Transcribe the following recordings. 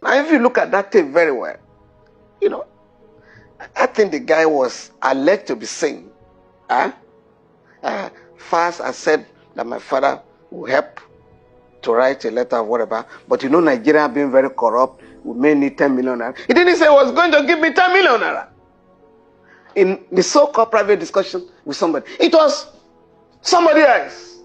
Now, if you look at that tape very well, you know, I think the guy was alleged to be saying, first I said that my father would help to write a letter or whatever, but you know, Nigeria being very corrupt, we may need 10 million naira. He didn't say he was going to give me 10 million naira. In the so-called private discussion with somebody, it was somebody else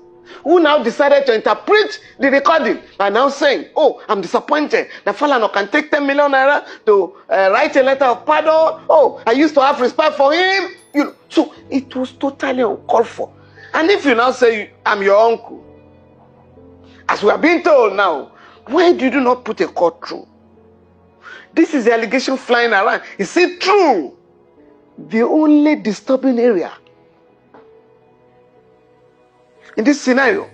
who now decided to interpret the recording by now saying, oh, I'm disappointed that Falana can take 10 million naira to write a letter of pardon. Oh, I used to have respect for him. You know, so it was totally uncalled for. And if you now say, I'm your uncle, as we are being told now, why did you not put a court through? This is the allegation flying around. Is it true? The only disturbing area in this scenario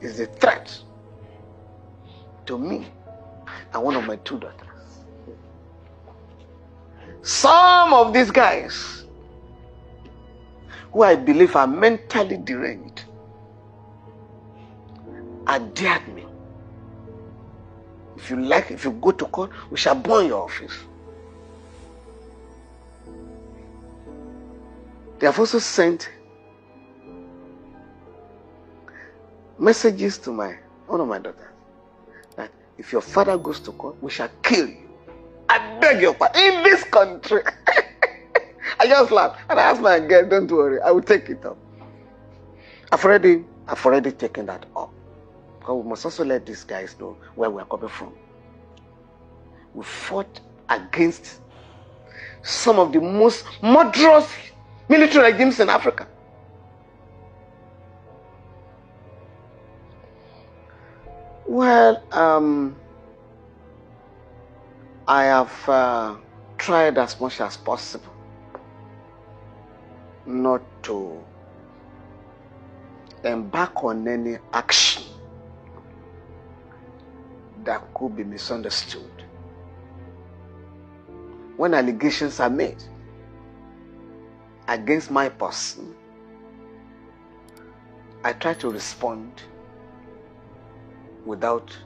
is the threat to me and one of my two daughters. Some of these guys, who I believe are mentally deranged, have dared me. If you like, if you go to court, we shall burn your office. They have also sent messages to one of my daughters that if your father goes to court, we shall kill you. I beg your pardon. In this country. I just laughed and I asked my girl, don't worry, I will take it up. I've already taken that up. Because we must also let these guys know where we are coming from. We fought against some of the most murderous military regimes in Africa. Well, I have tried as much as possible not to embark on any action that could be misunderstood. When allegations are made against my person, I try to respond without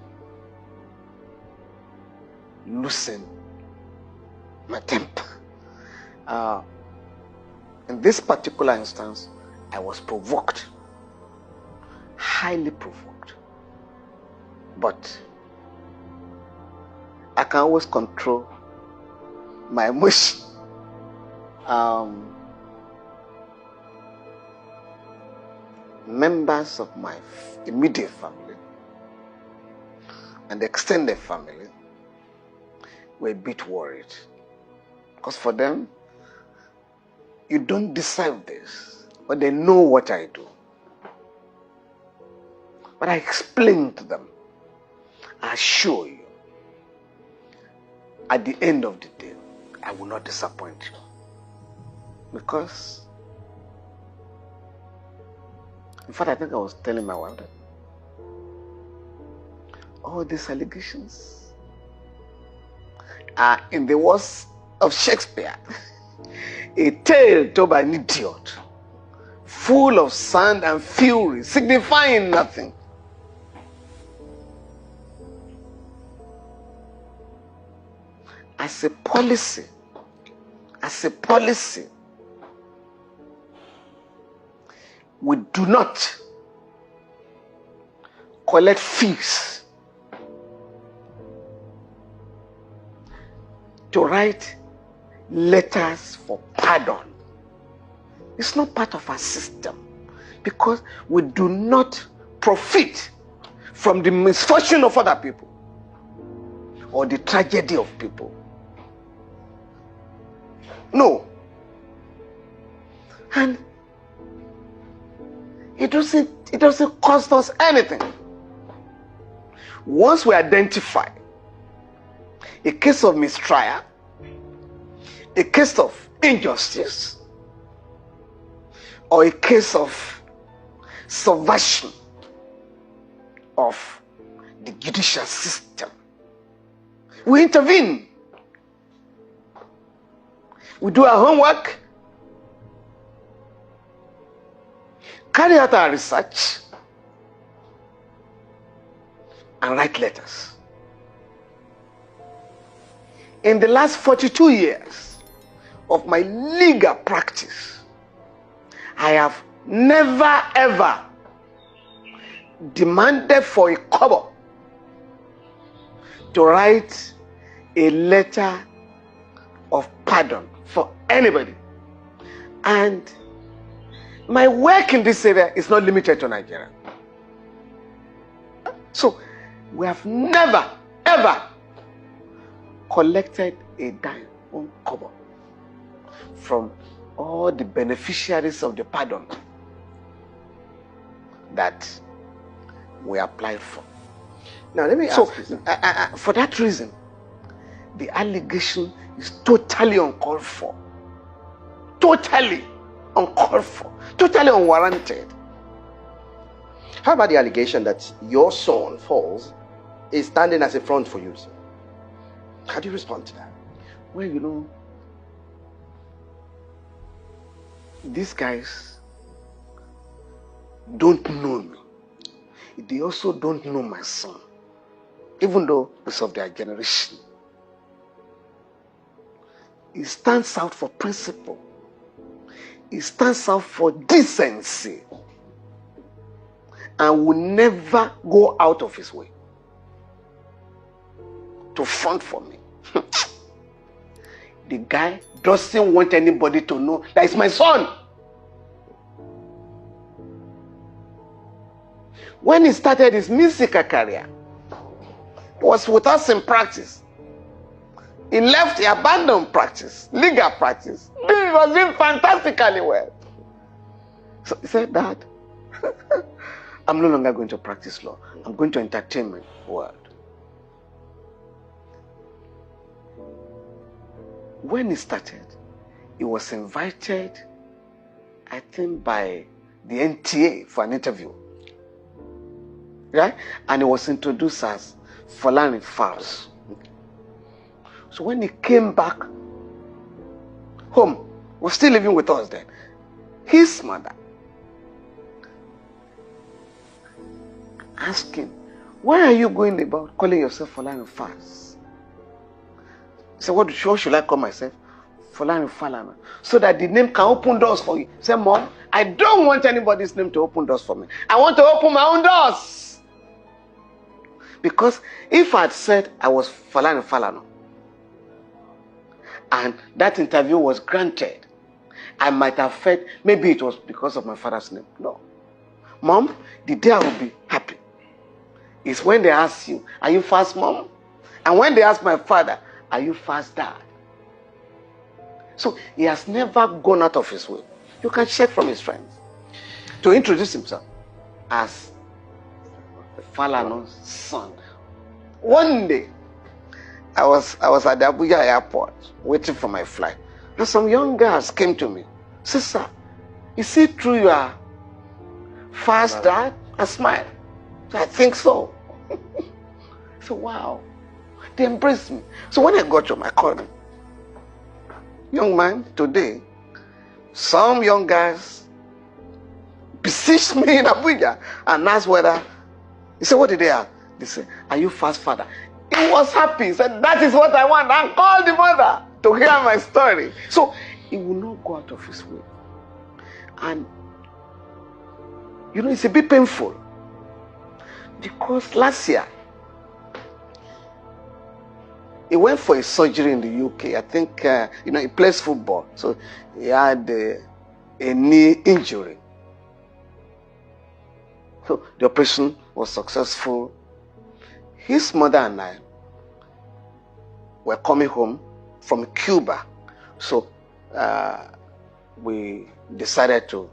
losing my temper. In this particular instance, I was provoked, highly provoked. But I can always control my emotion. Members of my immediate family and extended family were a bit worried. Because for them, you don't deserve this, but they know what I do. But I explained to them, I assure you, at the end of the day, I will not disappoint you. Because, in fact, I think I was telling my wife that all these allegations are, in the words of Shakespeare, a tale told by an idiot, full of sand and fury, signifying nothing. As a policy, we do not collect fees to write letters for pardon. It's not part of our system because we do not profit from the misfortune of other people or the tragedy of people. No. And it doesn't cost us anything. Once we identify a case of mistrial, a case of injustice, or a case of subversion of the judicial system, we intervene. We do our homework, carry out our research, and write letters. In the last 42 years of my legal practice, I have never ever demanded for a kobo to write a letter of pardon for anybody. And my work in this area is not limited to Nigeria. So we have never ever collected a dime on kobo from all the beneficiaries of the pardon that we applied for. Now let me ask you. For that reason, the allegation is totally uncalled for. Totally uncalled for. Totally unwarranted. How about the allegation that your son, Falz, is standing as a front for you, sir? How do you respond to that? Well, you know, these guys don't know me. They also don't know my son, even though it's of their generation. He stands out for principle. He stands out for decency, and will never go out of his way to front for me. The guy doesn't want anybody to know that it's my son. When he started his musical career, he was with us in practice. He left, he abandoned practice, legal practice. He was doing fantastically well. So he said, Dad, I'm no longer going to practice law. I'm going to entertainment world. When he started, he was invited, I think, by the NTA for an interview. Right? And he was introduced as Falana Falz. So when he came back home, he was still living with us then. His mother asked him, why are you going about calling yourself Falana Falz? He said, what should I call myself? Falana. So that the name can open doors for you. He said, Mom, I don't want anybody's name to open doors for me. I want to open my own doors. Because if I had said I was Falana, and that interview was granted, I might have felt maybe it was because of my father's name. No. Mom, the day I will be happy is when they ask you, are you fast, Mom? And when they ask my father, are you fast, Dad? So he has never gone out of his way. You can check from his friends to introduce himself as Falana's son. One day, I was at the Abuja airport waiting for my flight, and some young girls came to me. Sister, is it true you are fast, Dad? I smiled. So I think so. So wow, they embraced me. So when I got home, I called him. Young man, today, some young guys besieged me in Abuja and asked whether, he said, what did they ask? They said, are you fast, father? He was happy. He said, that is what I want. And called the mother to hear my story. So he will not go out of his way. And, you know, it's a bit painful. Because last year, he went for a surgery in the UK. I think, you know, he plays football. So he had a knee injury. So the operation was successful. His mother and I were coming home from Cuba. So we decided to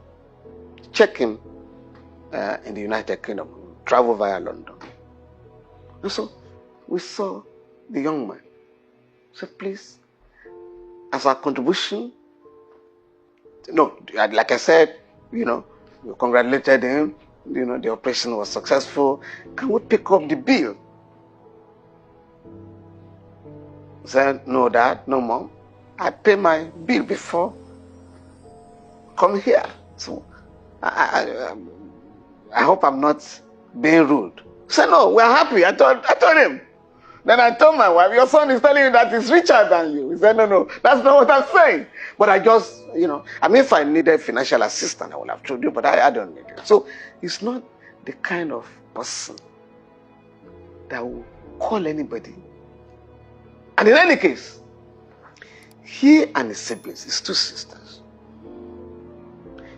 check him in the United Kingdom, travel via London. And so we saw the young man. So please, as our contribution, no, like I said, you know, we congratulated him. You know, the operation was successful. Can we pick up the bill? He said, no, Dad, no, Mom. I pay my bill before come here. So I hope I'm not being rude. said, no, we're happy. I told him. Then I told my wife, your son is telling you that he's richer than you. He said, no, that's not what I'm saying. But I just, I mean, if I needed financial assistance, I would have told you, but I don't need it. So he's not the kind of person that will call anybody. And in any case, he and his siblings, his two sisters,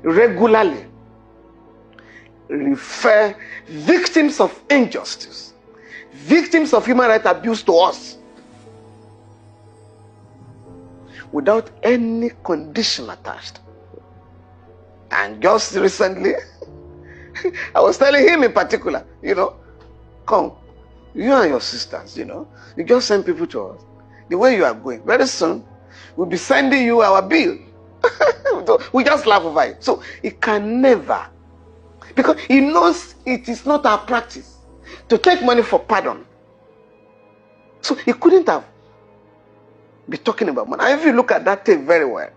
regularly refer victims of injustice, victims of human rights abuse to us without any condition attached. And just recently, I was telling him in particular, come, you and your sisters, you just send people to us. The way you are going, very soon, we'll be sending you our bill. We just laugh over it. So he can never, because he knows it is not our practice to take money for pardon. So he couldn't have been talking about money. And if you look at that tape very well,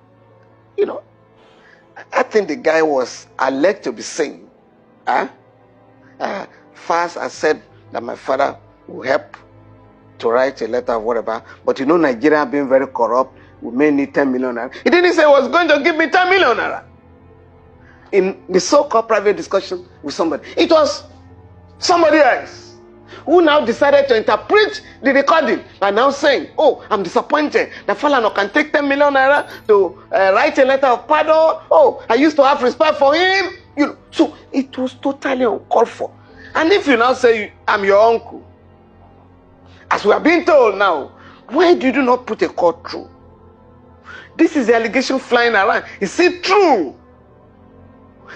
I think the guy was alleged to be saying, Falz has said that my father will help to write a letter or whatever, but Nigeria being very corrupt, we may need 10 million naira. He didn't say he was going to give me 10 million naira. In the so-called private discussion with somebody, it was somebody else who now decided to interpret the recording by now saying, oh, I'm disappointed that Falana can take 10 million naira to write a letter of pardon. Oh, I used to have respect for him. So it was totally uncalled for. And if you now say, I'm your uncle, as we are being told now, why did you not put a court through? This is the allegation flying around. Is it true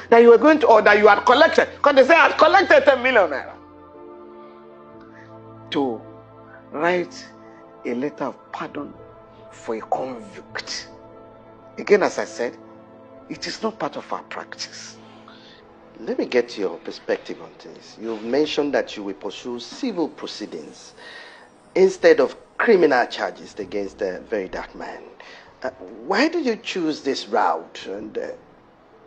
that you were going to, or that you had collected? Because they say I had collected 10 million naira to write a letter of pardon for a convict. Again, as I said, it is not part of our practice. Let me get your perspective on this. You've mentioned that you will pursue civil proceedings instead of criminal charges against the Verydarkman. Why did you choose this route? And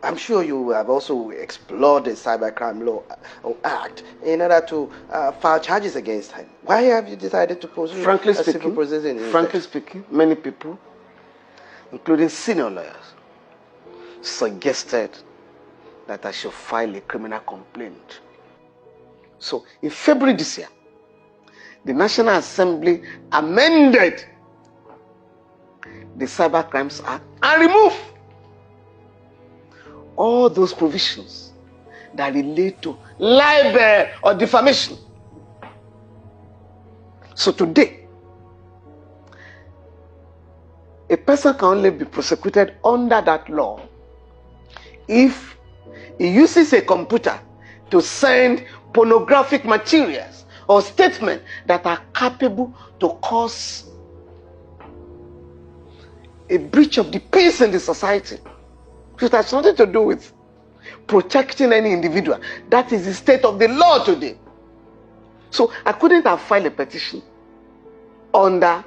I'm sure you have also explored the Cybercrime Law Act in order to file charges against him. Why have you decided to pursue civil proceedings? Frankly speaking, many people, including senior lawyers, suggested that I should file a criminal complaint. So in February this year, the National Assembly amended the Cybercrimes Act and removed all those provisions that relate to libel or defamation. So today, a person can only be prosecuted under that law if he uses a computer to send pornographic materials or statements that are capable to cause a breach of the peace in the society. It has nothing to do with protecting any individual. That is the state of the law today. So I couldn't have filed a petition under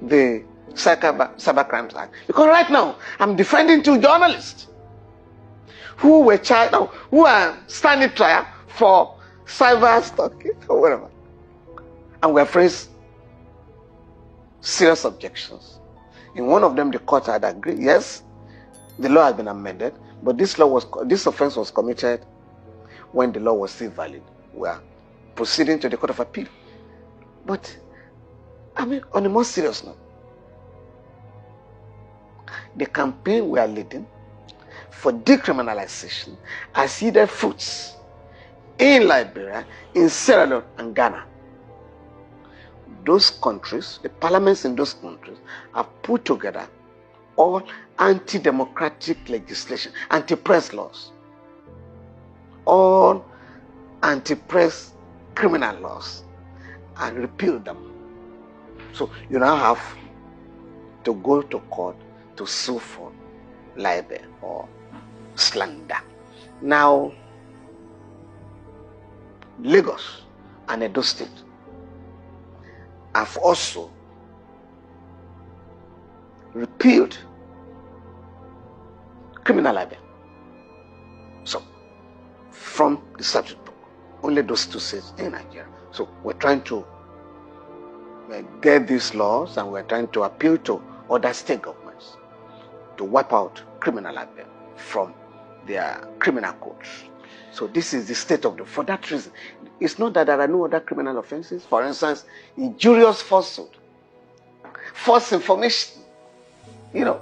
the Cybercrimes Act, because right now I'm defending two journalists who were charged, who are standing trial for cyber stalking or whatever, and we have raised serious objections. In one of them, the court had agreed, yes, the law has been amended, but this offense was committed when the law was still valid. We are proceeding to the Court of Appeal. But I mean, on a more serious note, the campaign we are leading for decriminalization has yielded fruits in Liberia, in Sierra Leone, and Ghana. Those countries, the parliaments in those countries, have put together all anti-democratic legislation, anti-press laws, all anti-press criminal laws, and repealed them. So you now have to go to court to sue for libel or slander. Now, Lagos and Edo State have also repealed criminal libel. So, from the statute book, only those 2 states in Nigeria. So we're trying to get these laws, and we're trying to appeal to other state governments to wipe out criminal libel from their criminal codes. So this is the state of the, for that reason. It's not that there are no other criminal offenses. For instance, injurious falsehood, false information. You know,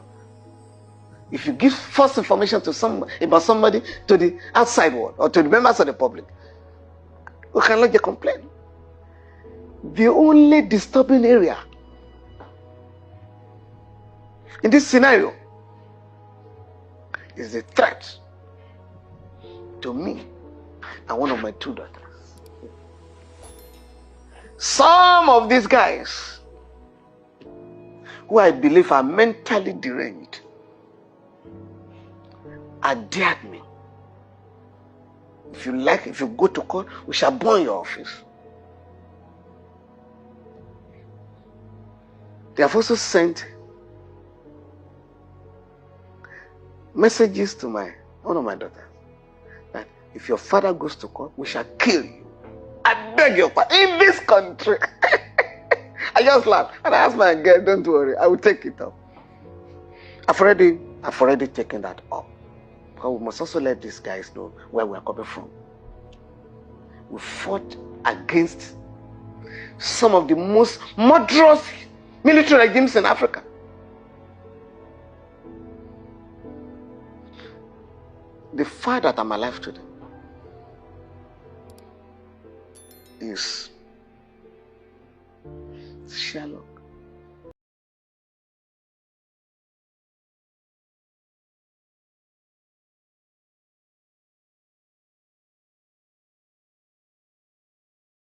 if you give false information to about somebody to the outside world or to the members of the public, we can lodge a complaint. The only disturbing area in this scenario is the threat to me and one of my 2 daughters. Some of these guys, who I believe are mentally deranged, are dared me. If you like, if you go to court, we shall burn your office. They have also sent messages to one of my daughters that if your father goes to court, we shall kill you. I beg your pardon, in this country. I just laughed and I asked my girl, don't worry, I will take it up. I've already taken that up. But we must also let these guys know where we are coming from. We fought against some of the most murderous military regimes in Africa. The fact that I'm alive today is shallow.